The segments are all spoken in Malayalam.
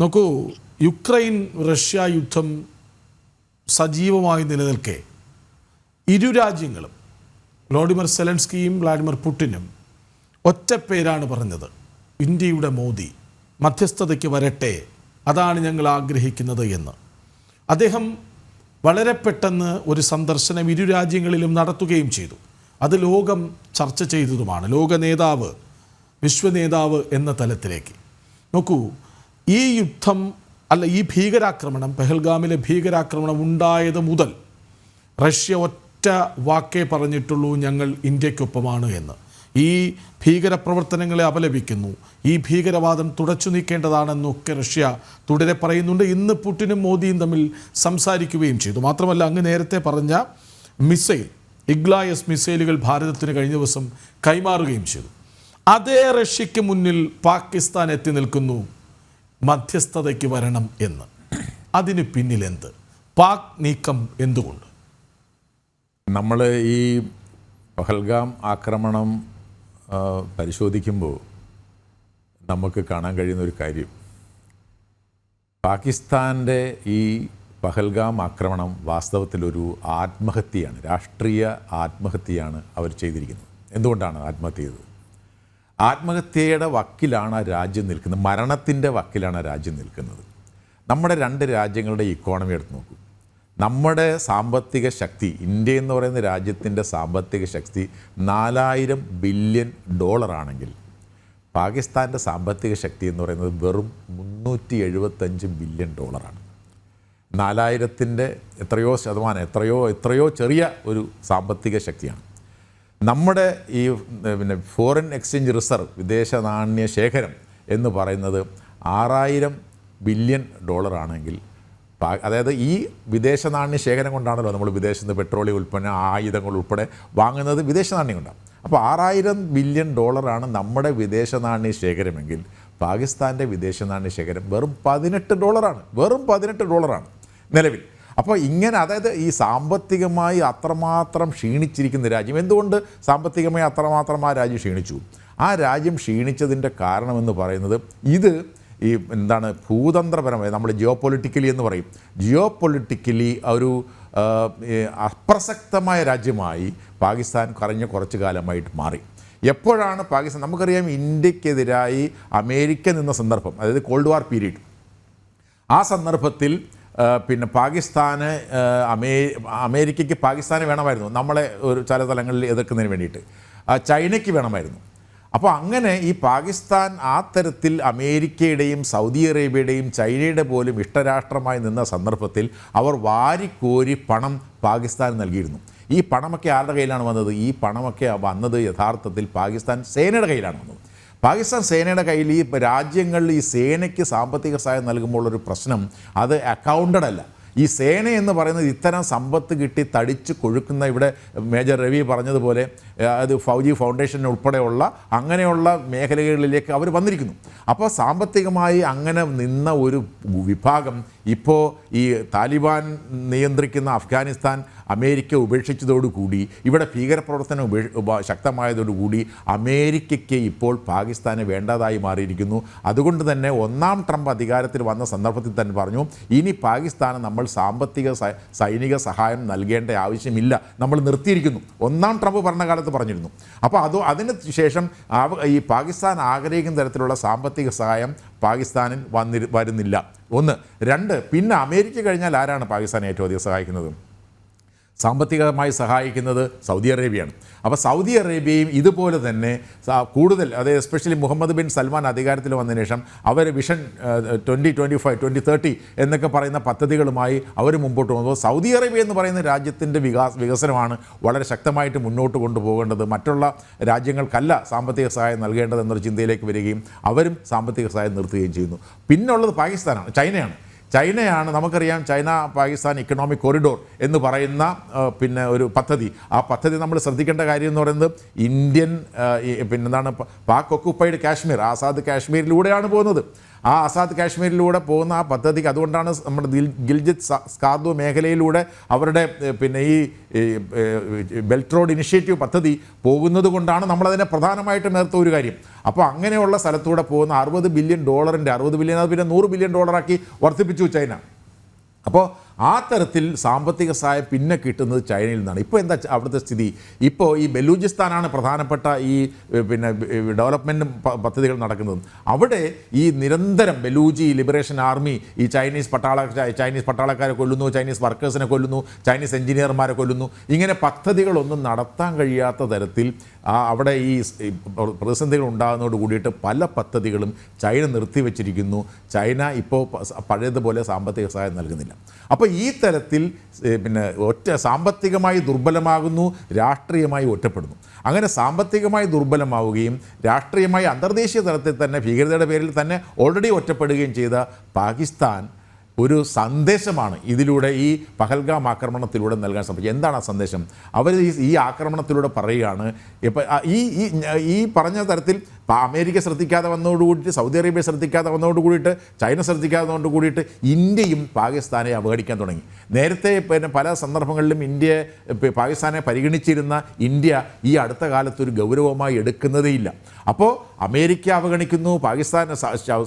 നോക്കൂ, യുക്രൈൻ റഷ്യ യുദ്ധം സജീവമായി നിലനിൽക്കെ ഇരു രാജ്യങ്ങളും വ്ളാഡിമിർ സെലൻസ്കിയും വ്ളാഡിമിർ പുടിനും ഒറ്റ പേരാണ് പറഞ്ഞത്: ഇന്ത്യയുടെ മോദി മധ്യസ്ഥതയ്ക്ക് വരട്ടെ, അതാണ് ഞങ്ങൾ ആഗ്രഹിക്കുന്നത് എന്ന്. അദ്ദേഹം വളരെ പെട്ടെന്ന് ഒരു സന്ദർശനം ഇരു രാജ്യങ്ങളിലും നടത്തുകയും ചെയ്തു. അത് ലോകം ചർച്ച ചെയ്തതുമാണ്, ലോക നേതാവ്, വിശ്വനേതാവ് എന്ന തലത്തിലേക്ക്. നോക്കൂ, ഈ യുദ്ധം ഈ ഭീകരാക്രമണം, പെഹൽഗാമിലെ ഭീകരാക്രമണം ഉണ്ടായത് മുതൽ റഷ്യ ഒറ്റ വാക്കേ പറഞ്ഞിട്ടുള്ളൂ: ഞങ്ങൾ ഇന്ത്യക്കൊപ്പമാണ് എന്ന്. ഈ ഭീകരപ്രവർത്തനങ്ങളെ അപലപിക്കുന്നു, ഈ ഭീകരവാദം തുടച്ചു നീക്കേണ്ടതാണെന്നൊക്കെ റഷ്യ തുടരെ പറയുന്നുണ്ട്. ഇന്ന് പുടിനും മോദിയും തമ്മിൽ സംസാരിക്കുകയും ചെയ്തു. മാത്രമല്ല, അങ്ങ് നേരത്തെ പറഞ്ഞ മിസൈൽ ഇഗ്ലായസ് മിസൈലുകൾ ഭാരതത്തിന് കഴിഞ്ഞ ദിവസം കൈമാറുകയും ചെയ്തു. അതേ റഷ്യയ്ക്ക് മുന്നിൽ പാകിസ്ഥാൻ എത്തി നിൽക്കുന്നു, മധ്യസ്ഥതയ്ക്ക് വരണം എന്ന്. അതിന് പിന്നിലെന്ത്? പാക് നീക്കം എന്തുകൊണ്ട്? നമ്മൾ ഈ പഹൽഗാം ആക്രമണം പരിശോധിക്കുമ്പോൾ നമുക്ക് കാണാൻ കഴിയുന്ന ഒരു കാര്യം, പാകിസ്ഥാൻ്റെ ഈ പഹൽഗാം ആക്രമണം വാസ്തവത്തിലൊരു ആത്മഹത്യയാണ്, രാഷ്ട്രീയ ആത്മഹത്യയാണ് അവർ ചെയ്തിരിക്കുന്നത്. എന്തുകൊണ്ടാണ് ആത്മഹത്യ ചെയ്തത്? ആത്മഹത്യയുടെ വക്കിലാണ് ആ രാജ്യം നിൽക്കുന്നത്, മരണത്തിൻ്റെ വക്കിലാണ് ആ രാജ്യം നിൽക്കുന്നത്. നമ്മുടെ രണ്ട് രാജ്യങ്ങളുടെ ഇക്കോണമി എടുത്ത് നോക്കൂ. നമ്മുടെ സാമ്പത്തിക ശക്തി, ഇന്ത്യ എന്ന് പറയുന്ന രാജ്യത്തിൻ്റെ സാമ്പത്തിക ശക്തി $4000 ബില്യൺ ആണെങ്കിൽ പാകിസ്ഥാൻ്റെ സാമ്പത്തിക ശക്തി എന്ന് പറയുന്നത് വെറും $375 ബില്യൺ. 4000-ൻ്റെ എത്രയോ ശതമാനം, എത്രയോ ചെറിയ ഒരു സാമ്പത്തിക ശക്തിയാണ്. നമ്മുടെ ഈ ഫോറിൻ എക്സ്ചേഞ്ച് റിസർവ്, വിദേശ നാണ്യ ശേഖരം എന്ന് പറയുന്നത് $6000 ബില്യൺ ആണെങ്കിൽ, അതായത് ഈ വിദേശ നാണ്യ ശേഖരം കൊണ്ടാണല്ലോ നമ്മൾ വിദേശത്ത് നിന്ന് പെട്രോളിയം ഉൽപ്പന്നം, ആയുധങ്ങൾ ഉൾപ്പെടെ വാങ്ങുന്നത് വിദേശ നാണ്യം കൊണ്ടാണ്. അപ്പോൾ $6000 ബില്യൺ നമ്മുടെ വിദേശ നാണ്യ ശേഖരമെങ്കിൽ പാകിസ്ഥാൻ്റെ വിദേശ നാണ്യ ശേഖരം വെറും $18, വെറും $18 നിലവിൽ. അപ്പോൾ ഇങ്ങനെ, അതായത് ഈ സാമ്പത്തികമായി അത്രമാത്രം ക്ഷീണിച്ചിരിക്കുന്ന രാജ്യം, എന്തുകൊണ്ട് സാമ്പത്തികമായി അത്രമാത്രം ആ രാജ്യം ക്ഷീണിച്ചു? ആ രാജ്യം ക്ഷീണിച്ചതിൻ്റെ കാരണമെന്ന് പറയുന്നത് ഇത് ഈ ഭൂതന്ത്രപരമായി, നമ്മൾ ജിയോ പൊളിറ്റിക്കലി എന്ന് പറയും, ജിയോ പൊളിറ്റിക്കലി ഒരു അപ്രസക്തമായ രാജ്യമായി പാകിസ്ഥാൻ കഴിഞ്ഞ കുറച്ച് കാലമായിട്ട് മാറി. എപ്പോഴാണ് പാകിസ്ഥാൻ, നമുക്കറിയാം ഇന്ത്യക്കെതിരായി അമേരിക്ക നിന്ന സന്ദർഭം, അതായത് കോൾഡ് വാർ പീരീഡ്, ആ സന്ദർഭത്തിൽ പാകിസ്ഥാന് അമേരിക്കയ്ക്ക് പാകിസ്ഥാന് വേണമായിരുന്നു, നമ്മളെ ഒരു ചില തലങ്ങളിൽ എതിർക്കുന്നതിന് വേണ്ടിയിട്ട്. ചൈനയ്ക്ക് വേണമായിരുന്നു. അപ്പോൾ അങ്ങനെ ഈ പാകിസ്ഥാൻ ആ തരത്തിൽ അമേരിക്കയുടെയും സൗദി അറേബ്യയുടെയും ചൈനയുടെ പോലും ഇഷ്ടരാഷ്ട്രമായി നിന്ന സന്ദർഭത്തിൽ അവർ വാരിക്കോരി പണം പാകിസ്ഥാൻ നൽകിയിരുന്നു. ഈ പണമൊക്കെ ആരുടെ കയ്യിലാണ് വന്നത്? ഈ പണമൊക്കെ വന്നത് യഥാർത്ഥത്തിൽ പാകിസ്ഥാൻ സേനയുടെ കയ്യിലാണ് വന്നത്. പാകിസ്ഥാൻ സേനയുടെ കയ്യിൽ ഈ രാജ്യങ്ങളിൽ ഈ സേനയ്ക്ക് സാമ്പത്തിക സഹായം നൽകുമ്പോൾ ഒരു പ്രശ്നം, അത് അക്കൗണ്ടഡ് അല്ല. ഈ സേന എന്ന് പറയുന്നത് ഇത്തരം സമ്പത്ത് കിട്ടി തടിച്ച് കൊഴുക്കുന്ന, ഇവിടെ മേജർ രവി പറഞ്ഞതുപോലെ അത് ഫൗജി ഫൗണ്ടേഷൻ ഉൾപ്പെടെയുള്ള അങ്ങനെയുള്ള മേഖലകളിലേക്ക് അവർ വന്നിരിക്കുന്നു. അപ്പോൾ സാമ്പത്തികമായി അങ്ങനെ നിന്ന ഒരു വിഭാഗം ഇപ്പോൾ ഈ താലിബാൻ നിയന്ത്രിക്കുന്ന അഫ്ഗാനിസ്ഥാൻ അമേരിക്ക ഉപേക്ഷിച്ചതോടുകൂടി, ഇവിടെ ഭീകരപ്രവർത്തനം ശക്തമായതോടുകൂടി അമേരിക്കയ്ക്ക് ഇപ്പോൾ പാകിസ്ഥാന് വേണ്ടതായി മാറിയിരിക്കുന്നു. അതുകൊണ്ട് തന്നെ ഒന്നാം ട്രംപ് അധികാരത്തിൽ വന്ന സന്ദർഭത്തിൽ തന്നെ പറഞ്ഞു, ഇനി പാകിസ്ഥാന് നമ്മൾ സാമ്പത്തിക സൈനിക സഹായം നൽകേണ്ട ആവശ്യമില്ല, നമ്മൾ നിർത്തിയിരിക്കുന്നു. ഒന്നാം ട്രംപ് ഭരണകാലത്ത് പറഞ്ഞിരുന്നു. അപ്പോൾ അതിന് ശേഷം ഈ പാകിസ്ഥാൻ ആഗ്രഹിക്കുന്ന തരത്തിലുള്ള സാമ്പത്തിക സഹായം പാകിസ്ഥാനിൽ വരുന്നില്ല. 1. 2, പിന്നെ അമേരിക്ക കഴിഞ്ഞാൽ ആരാണ് പാകിസ്ഥാനെ ഏറ്റവും അധികം സഹായിക്കുന്നത്? സാമ്പത്തികമായി സഹായിക്കുന്നത് സൗദി അറേബ്യയാണ്. അപ്പോൾ സൗദി അറേബ്യയും ഇതുപോലെ തന്നെ കൂടുതൽ, അതായത് എസ്പെഷ്യലി മുഹമ്മദ് ബിൻ സൽമാൻ അധികാരത്തിൽ വന്നതിന് ശേഷം അവർ വിഷൻ 2025 2030 എന്നൊക്കെ പറയുന്ന പദ്ധതികളുമായി അവർ മുമ്പോട്ട് പോകുമ്പോൾ, സൗദി അറേബ്യ എന്ന് പറയുന്ന രാജ്യത്തിൻ്റെ വികസനമാണ് വളരെ ശക്തമായിട്ട് മുന്നോട്ട് കൊണ്ടുപോകേണ്ടത്, മറ്റുള്ള രാജ്യങ്ങൾക്കല്ല സാമ്പത്തിക സഹായം നൽകേണ്ടത് എന്നൊരു ചിന്തയിലേക്ക് വരികയും അവരും സാമ്പത്തിക സഹായം നിർത്തുകയും ചെയ്യുന്നു. പിന്നുള്ളത് പാകിസ്ഥാനാണ്, ചൈനയാണ്. നമുക്കറിയാം, ചൈന പാകിസ്ഥാൻ ഇക്കണോമിക് കോറിഡോർ എന്ന് പറയുന്ന ഒരു പദ്ധതി. ആ പദ്ധതി നമ്മൾ ശ്രദ്ധിക്കേണ്ട കാര്യം എന്ന് പറയുന്നത്, ഇന്ത്യൻ പാക് ഒക്കുപ്പൈഡ് കാശ്മീർ, ആസാദ് കാശ്മീരിലൂടെയാണ് പോകുന്നത്. ആ ആസാദ് കാശ്മീരിലൂടെ പോകുന്ന ആ പദ്ധതിക്ക്, അതുകൊണ്ടാണ് നമ്മുടെ ഗിൽജിത് സ്കാർദു മേഖലയിലൂടെ അവരുടെ പിന്നെ ഈ ബെൽറ്റ് റോഡ് ഇനിഷ്യേറ്റീവ് പദ്ധതി പോകുന്നത് കൊണ്ടാണ് നമ്മളതിനെ പ്രധാനമായിട്ടും നേർത്ത ഒരു കാര്യം. അപ്പോൾ അങ്ങനെയുള്ള സ്ഥലത്തൂടെ പോകുന്ന $60 ബില്യൺ, 60 ബില്യൺ അത് പിന്നെ $100 ബില്യൺ വർദ്ധിപ്പിച്ചു ചൈന. അപ്പോൾ ആ തരത്തിൽ സാമ്പത്തിക സഹായം പിന്നെ കിട്ടുന്നത് ചൈനയിൽ നിന്നാണ്. ഇപ്പോൾ എന്താ അവിടുത്തെ സ്ഥിതി? ഇപ്പോൾ ഈ ബലൂചിസ്ഥാനാണ് പ്രധാനപ്പെട്ട ഈ പിന്നെ ഡെവലപ്മെൻറ്റ് പദ്ധതികൾ നടക്കുന്നത്. അവിടെ ഈ നിരന്തരം ബലൂജി ലിബറേഷൻ ആർമി ഈ ചൈനീസ് പട്ടാളക്കാരെ കൊല്ലുന്നു, ചൈനീസ് വർക്കേഴ്സിനെ കൊല്ലുന്നു, ചൈനീസ് എഞ്ചിനീയർമാരെ കൊല്ലുന്നു. ഇങ്ങനെ പദ്ധതികളൊന്നും നടത്താൻ കഴിയാത്ത തരത്തിൽ അവിടെ ഈ പ്രതിസന്ധികൾ ഉണ്ടാകുന്നതോട് കൂടിയിട്ട് പല പദ്ധതികളും ചൈന നിർത്തിവെച്ചിരിക്കുന്നു. ചൈന ഇപ്പോൾ പഴയതുപോലെ സാമ്പത്തിക സഹായം നൽകുന്നില്ല. അപ്പോൾ ഈ തരത്തിൽ പിന്നെ സാമ്പത്തികമായി ദുർബലമാകുന്നു, രാഷ്ട്രീയമായി ഒറ്റപ്പെടുന്നു. അങ്ങനെ സാമ്പത്തികമായി ദുർബലമാവുകയും രാഷ്ട്രീയമായി അന്തർദേശീയ തലത്തിൽ തന്നെ ഭീകരതയുടെ പേരിൽ തന്നെ ഓൾറെഡി ഒറ്റപ്പെടുകയും ചെയ്ത പാകിസ്ഥാൻ ഒരു സന്ദേശമാണ് ഇതിലൂടെ, ഈ പഹൽഗാം ആക്രമണത്തിലൂടെ നൽകാൻ ശ്രമിച്ചത്. എന്താണ് ആ സന്ദേശം? അവർ ഈ ആക്രമണത്തിലൂടെ പറയുകയാണ്, ഇപ്പം ഈ പറഞ്ഞ തരത്തിൽ അമേരിക്ക ശ്രദ്ധിക്കാതെ വന്നതോടുകൂടിയിട്ട്, സൗദി അറേബ്യ ശ്രദ്ധിക്കാതെ വന്നതോടുകൂടിയിട്ട്, ചൈന ശ്രദ്ധിക്കാതെ വന്നതോടുകൂടിയിട്ട് ഇന്ത്യയും പാകിസ്ഥാനെ അവഗണിക്കാൻ തുടങ്ങി. നേരത്തെ പിന്നെ പല സന്ദർഭങ്ങളിലും പാകിസ്ഥാനെ പരിഗണിച്ചിരുന്ന ഇന്ത്യ ഈ അടുത്ത കാലത്ത് ഒരു ഗൗരവമായി എടുക്കുന്നതേയില്ല. അപ്പോൾ അമേരിക്ക അവഗണിക്കുന്നു,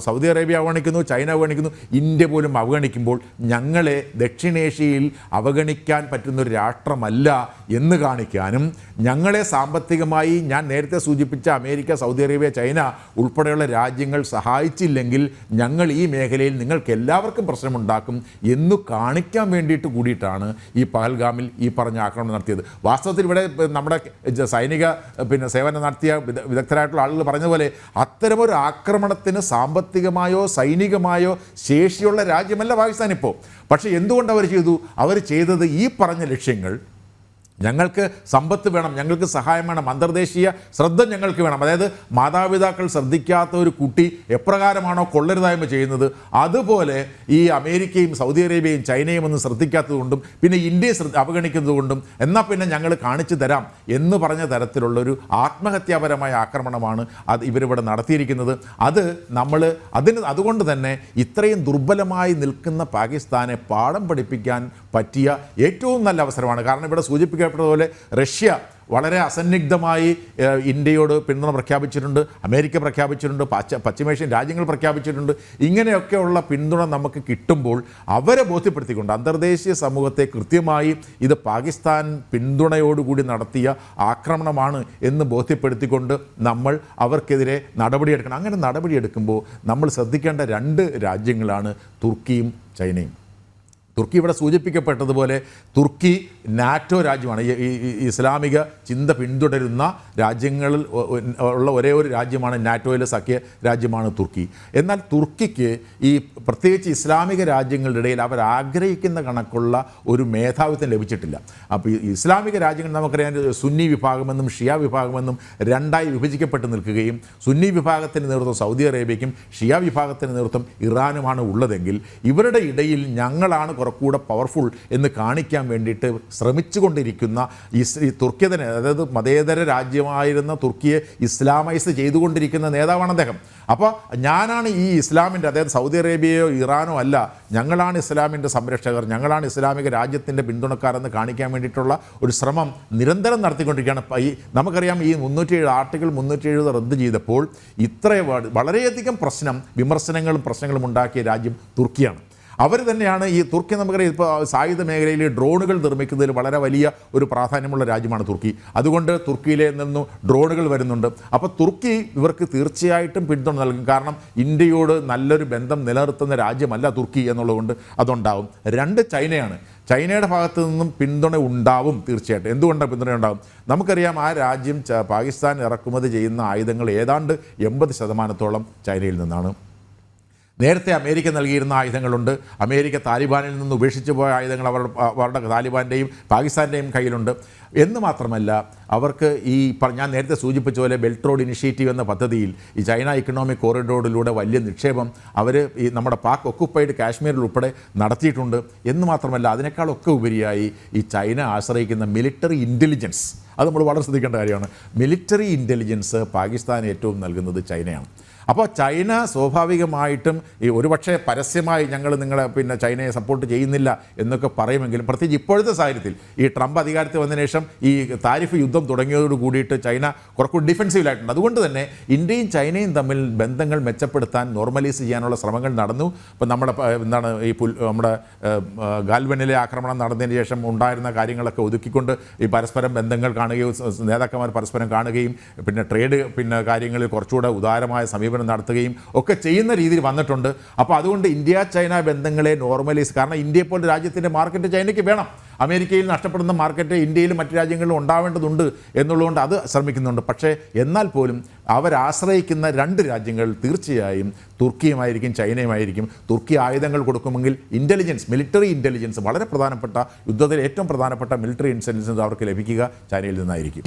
സൗദി അറേബ്യ അവഗണിക്കുന്നു, ചൈന അവഗണിക്കുന്നു, ഇന്ത്യ പോലും അവഗണിക്കുമ്പോൾ ഞങ്ങളെ ദക്ഷിണേഷ്യയിൽ അവഗണിക്കാൻ പറ്റുന്നൊരു രാഷ്ട്രമല്ല എന്ന് കാണിക്കാനും, ഞങ്ങളെ സാമ്പത്തികമായി ഞാൻ നേരത്തെ സൂചിപ്പിച്ച അമേരിക്ക, സൗദി അറേബ്യ, ചൈന ഉൾപ്പെടെയുള്ള രാജ്യങ്ങൾ സഹായിച്ചില്ലെങ്കിൽ ഞങ്ങൾ ഈ മേഖലയിൽ നിങ്ങൾക്ക് എല്ലാവർക്കും പ്രശ്നമുണ്ടാക്കും എന്ന് കാണിക്കാൻ വേണ്ടിയിട്ട് കൂടിയിട്ടാണ് ഈ പഹൽഗാമിൽ ഈ പറഞ്ഞ ആക്രമണം നടത്തിയത്. വാസ്തവത്തിൽ ഇവിടെ നമ്മുടെ സൈനിക സേവനം നടത്തിയ വിദഗ്ധരായിട്ടുള്ള ആളുകൾ പറഞ്ഞതുപോലെ അത്തരമൊരു ആക്രമണത്തിന് സാമ്പത്തികമായോ സൈനികമായോ ശേഷിയുള്ള രാജ്യമല്ല പാകിസ്ഥാൻ ഇപ്പോൾ. പക്ഷേ എന്തുകൊണ്ട് അവർ ചെയ്തു? അവർ ചെയ്തത് ഈ പറഞ്ഞ ലക്ഷ്യങ്ങൾ, ഞങ്ങൾക്ക് സമ്പത്ത് വേണം, ഞങ്ങൾക്ക് സഹായം വേണം, അന്തർദേശീയ ശ്രദ്ധ ഞങ്ങൾക്ക് വേണം. അതായത് മാതാപിതാക്കൾ ശ്രദ്ധിക്കാത്ത ഒരു കുട്ടി എപ്രകാരമാണോ കൊള്ളരുതായ്മ ചെയ്യുന്നത്, അതുപോലെ ഈ അമേരിക്കയും സൗദി അറേബ്യയും ചൈനയും ഒന്നും ശ്രദ്ധിക്കാത്തതുകൊണ്ടും പിന്നെ ഇന്ത്യയെ അവഗണിക്കുന്നതുകൊണ്ടും എന്നാൽ പിന്നെ ഞങ്ങൾ കാണിച്ചു തരാം എന്ന് പറഞ്ഞ തരത്തിലുള്ളൊരു ആത്മഹത്യാപരമായ ആക്രമണമാണ് ഇവരിവിടെ നടത്തിയിരിക്കുന്നത്. അതുകൊണ്ട് തന്നെ ഇത്രയും ദുർബലമായി നിൽക്കുന്ന പാകിസ്ഥാനെ പാഠം പഠിപ്പിക്കാൻ പറ്റിയ ഏറ്റവും നല്ല അവസരമാണ്. കാരണം ഇവിടെ സൂചിപ്പിക്കപ്പെട്ടതുപോലെ റഷ്യ വളരെ അസന്നിഗ്ധമായി ഇന്ത്യയോട് പിന്തുണ പ്രഖ്യാപിച്ചിട്ടുണ്ട്, അമേരിക്ക പ്രഖ്യാപിച്ചിട്ടുണ്ട്, പശ്ചിമേഷ്യൻ രാജ്യങ്ങൾ പ്രഖ്യാപിച്ചിട്ടുണ്ട്. ഇങ്ങനെയൊക്കെയുള്ള പിന്തുണ നമുക്ക് കിട്ടുമ്പോൾ അവരെ ബോധ്യപ്പെടുത്തിക്കൊണ്ട് അന്തർദേശീയ സമൂഹത്തെ കൃത്യമായി ഇത് പാകിസ്ഥാൻ പിന്തുണയോടുകൂടി നടത്തിയ ആക്രമണമാണ് എന്ന് ബോധ്യപ്പെടുത്തിക്കൊണ്ട് നമ്മൾ അവർക്കെതിരെ നടപടിയെടുക്കണം. അങ്ങനെ നടപടിയെടുക്കുമ്പോൾ നമ്മൾ ശ്രദ്ധിക്കേണ്ട 2 രാജ്യങ്ങളാണ് തുർക്കിയും ചൈനയും. തുർക്കി ഇവിടെ സൂചിപ്പിക്കപ്പെട്ടതുപോലെ തുർക്കി നാറ്റോ രാജ്യമാണ്. ഇസ്ലാമിക ചിന്ത പിന്തുടരുന്ന രാജ്യങ്ങളിൽ ഉള്ള ഒരേ ഒരു രാജ്യമാണ്, നാറ്റോയിലെ സഖ്യ രാജ്യമാണ് തുർക്കി. എന്നാൽ തുർക്കിക്ക് ഈ പ്രത്യേകിച്ച് ഇസ്ലാമിക രാജ്യങ്ങളുടെ ഇടയിൽ അവർ ആഗ്രഹിക്കുന്ന കണക്കുള്ള ഒരു മേധാവിത്വം ലഭിച്ചിട്ടില്ല. അപ്പോൾ ഈ ഇസ്ലാമിക രാജ്യങ്ങൾ നമുക്കറിയാം സുന്നി വിഭാഗമെന്നും ഷിയ വിഭാഗമെന്നും 2ആയി വിഭജിക്കപ്പെട്ട് നിൽക്കുകയും സുന്നി വിഭാഗത്തിന് നേതൃത്വം സൗദി അറേബ്യയ്ക്കും ഷിയ വിഭാഗത്തിന് നേതൃത്വം ഇറാനുമാണ് ഉള്ളതെങ്കിൽ ഇവരുടെ ഇടയിൽ ഞങ്ങളാണ് കുറച്ചുകൂടെ പവർഫുൾ എന്ന് കാണിക്കാൻ വേണ്ടിയിട്ട് ശ്രമിച്ചുകൊണ്ടിരിക്കുന്ന ഈ തുർക്കി തന്നെ, അതായത് മതേതര രാജ്യമായിരുന്ന തുർക്കിയെ ഇസ്ലാമൈസ് ചെയ്തുകൊണ്ടിരിക്കുന്ന നേതാവാണ് അദ്ദേഹം. അപ്പോൾ ഞാനാണ് ഈ ഇസ്ലാമിൻ്റെ, അതായത് സൗദി അറേബ്യയോ ഇറാനോ അല്ല, ഞങ്ങളാണ് ഇസ്ലാമിൻ്റെ സംരക്ഷകർ, ഞങ്ങളാണ് ഇസ്ലാമിക രാജ്യത്തിൻ്റെ പിന്തുണക്കാരെന്ന് കാണിക്കാൻ വേണ്ടിയിട്ടുള്ള ഒരു ശ്രമം നിരന്തരം നടത്തിക്കൊണ്ടിരിക്കുകയാണ്. നമുക്കറിയാം ഈ 307 ആർട്ടിക്കിൾ 370 റദ്ദ് ചെയ്തപ്പോൾ വളരെയധികം പ്രശ്നങ്ങളും ഉണ്ടാക്കിയ രാജ്യം തുർക്കിയാണ്. അവർ തന്നെയാണ് ഈ തുർക്കി, നമുക്കറിയാം ഇപ്പോൾ സായുധ മേഖലയിൽ ഡ്രോണുകൾ നിർമ്മിക്കുന്നതിൽ വളരെ വലിയ ഒരു പ്രാധാന്യമുള്ള രാജ്യമാണ് തുർക്കി. അതുകൊണ്ട് തുർക്കിയിലെ നിന്നും ഡ്രോണുകൾ വരുന്നുണ്ട്. അപ്പോൾ തുർക്കി ഇവർക്ക് തീർച്ചയായിട്ടും പിന്തുണ നൽകും. കാരണം ഇന്ത്യയോട് നല്ലൊരു ബന്ധം നിലനിർത്തുന്ന രാജ്യമല്ല തുർക്കി എന്നുള്ളതുകൊണ്ട് അതുണ്ടാവും. 2 ചൈനയാണ്. ചൈനയുടെ ഭാഗത്തു നിന്നും പിന്തുണ ഉണ്ടാവും തീർച്ചയായിട്ടും. എന്തുകൊണ്ടാണ് പിന്തുണ ഉണ്ടാവും? നമുക്കറിയാം ആ രാജ്യം പാകിസ്ഥാൻ ഇറക്കുമതി ചെയ്യുന്ന ആയുധങ്ങൾ ഏതാണ്ട് 80% ചൈനയിൽ നിന്നാണ്. നേരത്തെ അമേരിക്ക നൽകിയിരുന്ന ആയുധങ്ങളുണ്ട്. അമേരിക്ക താലിബാനിൽ നിന്ന് ഉപേക്ഷിച്ച് പോയ ആയുധങ്ങൾ അവരുടെ താലിബാൻ്റെയും പാകിസ്ഥാൻ്റെയും കയ്യിലുണ്ട്. എന്ന് മാത്രമല്ല അവർക്ക് ഞാൻ നേരത്തെ സൂചിപ്പിച്ച പോലെ ബെൽറ്റ് റോഡ് ഇനിഷ്യേറ്റീവ് എന്ന പദ്ധതിയിൽ ഈ ചൈന ഇക്കണോമിക് കോറിഡോറിലൂടെ വലിയ നിക്ഷേപം അവർ ഈ നമ്മുടെ പാക് ഒക്കുപ്പൈഡ് കാശ്മീരിൽ ഉൾപ്പെടെ നടത്തിയിട്ടുണ്ട്. എന്ന് മാത്രമല്ല അതിനേക്കാളൊക്കെ ഉപരിയായി ഈ ചൈന ആശ്രയിക്കുന്ന മിലിറ്ററി ഇൻ്റലിജൻസ്, അത് നമ്മൾ വളരെ ശ്രദ്ധിക്കേണ്ട കാര്യമാണ്. മിലിറ്ററി ഇൻ്റലിജൻസ് പാകിസ്ഥാൻ ഏറ്റവും നൽകുന്നത് ചൈനയാണ്. അപ്പോൾ ചൈന സ്വാഭാവികമായിട്ടും ഈ ഒരുപക്ഷെ പരസ്യമായി ഞങ്ങൾ നിങ്ങളെ പിന്നെ ചൈനയെ സപ്പോർട്ട് ചെയ്യുന്നില്ല എന്നൊക്കെ പറയുമെങ്കിലും പ്രത്യേകിച്ച് ഇപ്പോഴത്തെ സാഹചര്യത്തിൽ ഈ ട്രംപ് അധികാരത്തിൽ വന്നതിന് ശേഷം ഈ താരിഫ് യുദ്ധം തുടങ്ങിയതോട് കൂടിയിട്ട് ചൈന കുറച്ചുകൂടി ഡിഫെൻസീവിലായിട്ടുണ്ട്. അതുകൊണ്ട് തന്നെ ഇന്ത്യയും ചൈനയും തമ്മിൽ ബന്ധങ്ങൾ മെച്ചപ്പെടുത്താൻ നോർമലൈസ് ചെയ്യാനുള്ള ശ്രമങ്ങൾ നടന്നു. ഇപ്പം നമ്മുടെ എന്താണ് ഈ നമ്മുടെ ഗാൽവനിലെ ആക്രമണം നടന്നതിന് ശേഷം ഉണ്ടായിരുന്ന കാര്യങ്ങളൊക്കെ ഒതുക്കിക്കൊണ്ട് ഈ പരസ്പരം ബന്ധങ്ങൾ കാണുകയും നേതാക്കന്മാർ പരസ്പരം കാണുകയും പിന്നെ ട്രേഡ് പിന്നെ കാര്യങ്ങളിൽ കുറച്ചുകൂടെ ഉദാരമായ സമീപനം നടത്തുകയും ഒക്കെ ചെയ്യുന്ന രീതിയിൽ വന്നിട്ടുണ്ട്. അപ്പോൾ അതുകൊണ്ട് ഇന്ത്യ ചൈന ബന്ധങ്ങളെ നോർമലൈസ്, കാരണം ഇന്ത്യയെ പോലെ രാജ്യത്തിൻ്റെ മാർക്കറ്റ് ചൈനയ്ക്ക് വേണം. അമേരിക്കയിൽ നഷ്ടപ്പെടുന്ന മാർക്കറ്റ് ഇന്ത്യയിലും മറ്റു രാജ്യങ്ങളിലും ഉണ്ടാവേണ്ടതുണ്ട് എന്നുള്ളതുകൊണ്ട് അത് ശ്രമിക്കുന്നുണ്ട്. പക്ഷേ എന്നാൽ പോലും അവരാശ്രയിക്കുന്ന രണ്ട് രാജ്യങ്ങൾ തീർച്ചയായും തുർക്കിയുമായിരിക്കും ചൈനയുമായിരിക്കും. തുർക്കി ആയുധങ്ങൾ കൊടുക്കുമെങ്കിൽ ഇൻ്റലിജൻസ്, മിലിറ്ററി ഇൻ്റലിജൻസ്, വളരെ പ്രധാനപ്പെട്ട യുദ്ധത്തിൽ ഏറ്റവും പ്രധാനപ്പെട്ട മിലിറ്ററി ഇൻ്റലിജൻസ് അവർക്ക് ലഭിക്കുക ചൈനയിൽ നിന്നായിരിക്കും.